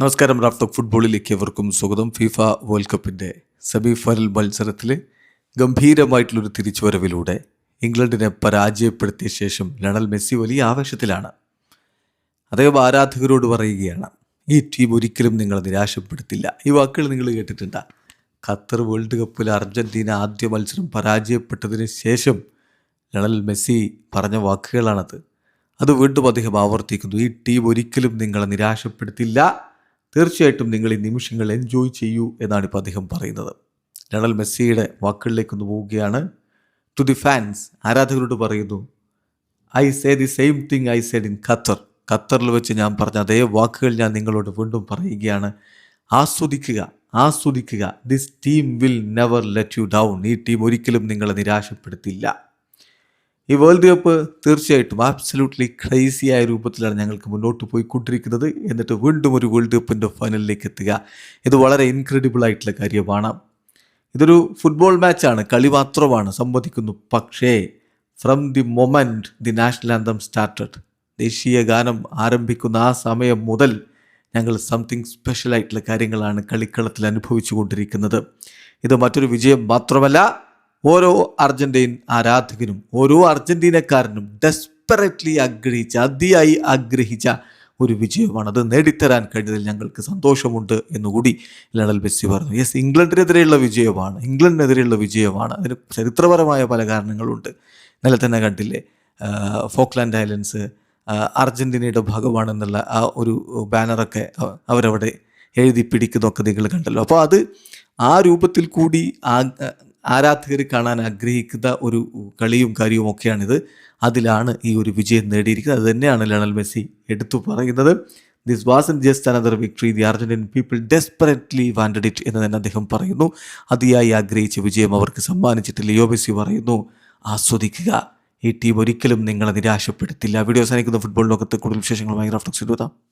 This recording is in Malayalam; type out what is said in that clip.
നമസ്കാരം. റാഫ് ടോക്ക് ഫുട്ബോളിലേക്ക് എവർക്കും സ്വാഗതം. ഫിഫ വേൾഡ് കപ്പിൻ്റെ സെമി ഫൈനൽ മത്സരത്തിൽ ഗംഭീരമായിട്ടുള്ളൊരു തിരിച്ചുവരവിലൂടെ ഇംഗ്ലണ്ടിനെ പരാജയപ്പെടുത്തിയ ശേഷം ലയണൽ മെസ്സി വലിയ ആവേശത്തിലാണ്. അദ്ദേഹം ആരാധകരോട് പറയുകയാണ്, ഈ ടീം ഒരിക്കലും നിങ്ങളെ നിരാശപ്പെടുത്തില്ല. ഈ വാക്കുകൾ നിങ്ങൾ കേട്ടിട്ടുണ്ടോ? ഖത്തർ വേൾഡ് കപ്പിൽ അർജൻറ്റീന ആദ്യ മത്സരം പരാജയപ്പെട്ടതിന് ശേഷം ലയണൽ മെസ്സി പറഞ്ഞ വാക്കുകളാണത്. അത് വീണ്ടും അദ്ദേഹം ആവർത്തിക്കുന്നു. ഈ ടീം ഒരിക്കലും നിങ്ങളെ നിരാശപ്പെടുത്തില്ല, തീർച്ചയായിട്ടും നിങ്ങൾ ഈ നിമിഷങ്ങൾ എൻജോയ് ചെയ്യൂ എന്നാണ് ഇപ്പോൾ അദ്ദേഹം പറയുന്നത്. ലയണൽ മെസ്സിയുടെ വാക്കുകളിലേക്കൊന്ന് പോവുകയാണ്. ടു ദി ഫാൻസ്, ആരാധകരോട് പറയുന്നു, I say the same thing I said in Qatar. ഖത്തറിൽ വെച്ച് ഞാൻ പറഞ്ഞ അതേ വാക്കുകൾ ഞാൻ നിങ്ങളോട് വീണ്ടും പറയുകയാണ്. ആസ്വദിക്കുക. This team will never let you down. ഈ ടീം ഒരിക്കലും നിങ്ങളെ നിരാശപ്പെടുത്തില്ല. ഈ വേൾഡ് കപ്പ് തീർച്ചയായിട്ടും ആബ്സല്യൂട്ട്ലി ക്രൈസിയായ രൂപത്തിലാണ് ഞങ്ങൾക്ക് മുന്നോട്ട് പോയിക്കൊണ്ടിരിക്കുന്നത്. എന്നിട്ട് വീണ്ടും ഒരു വേൾഡ് കപ്പിൻ്റെ ഫൈനലിലേക്ക് എത്തുക, ഇത് വളരെ ഇൻക്രെഡിബിൾ ആയിട്ടുള്ള കാര്യമാണ്. ഇതൊരു ഫുട്ബോൾ മാച്ചാണ്, കളി മാത്രമാണ്, സമ്മതിക്കുന്നു. പക്ഷേ from the moment the national anthem started, ദേശീയ ഗാനം ആരംഭിക്കുന്ന ആ സമയം മുതൽ ഞങ്ങൾ സംതിങ് സ്പെഷ്യൽ ആയിട്ടുള്ള കാര്യങ്ങളാണ് കളിക്കളത്തിൽ അനുഭവിച്ചു കൊണ്ടിരിക്കുന്നത്. ഇത് മറ്റൊരു വിജയം മാത്രമല്ല, ഓരോ അർജൻറ്റീൻ ആരാധകനും ഓരോ അർജൻറ്റീനക്കാരനും ഡെസ്പെറേറ്റ്ലി അതിയായി ആഗ്രഹിച്ച ഒരു വിജയമാണ്. അത് നേടിത്തരാൻ കഴിഞ്ഞതിൽ ഞങ്ങൾക്ക് സന്തോഷമുണ്ട് എന്നുകൂടി ലയണൽ മെസ്സി പറഞ്ഞു. യെസ്, ഇംഗ്ലണ്ടിനെതിരെയുള്ള വിജയമാണ്. അതിന് ചരിത്രപരമായ പല കാരണങ്ങളുണ്ട്. ഇന്നലെ തന്നെ കണ്ടില്ലേ, ഫോക്ലാൻഡ് ഐലൻഡ്സ് അർജൻറ്റീനയുടെ ഭാഗമാണെന്നുള്ള ആ ഒരു ബാനറൊക്കെ അവരവിടെ എഴുതി പിടിക്കുന്നതൊക്കെ നിങ്ങൾ കണ്ടല്ലോ. അപ്പോൾ അത് ആ രൂപത്തിൽ കൂടി ആരാധകർ കാണാൻ ആഗ്രഹിക്കുന്ന ഒരു കളിയും കാര്യവും ഒക്കെയാണിത്. അതിലാണ് ഈ ഒരു വിജയം നേടിയിരിക്കുന്നത്. അത് തന്നെയാണ് ലയണൽ മെസ്സി എടുത്തു പറയുന്നത്. This wasn't just another victory, the Argentine people desperately wanted it എന്ന് തന്നെ അദ്ദേഹം പറയുന്നു. അതിയായി ആഗ്രഹിച്ച വിജയം അവർക്ക് സമ്മാനിച്ചിട്ട് ലിയോ മെസ്സി പറയുന്നു, ആസ്വദിക്കുക, ഈ ടീം ഒരിക്കലും നിങ്ങളെ നിരാശപ്പെടുത്തില്ല. വീഡിയോ അവസാനിക്കുന്ന ഫുട്ബോൾ ലോകത്ത് കൂടുതൽ വിശേഷങ്ങളുമായി റാഫ് ടോക്സ് എത്താം.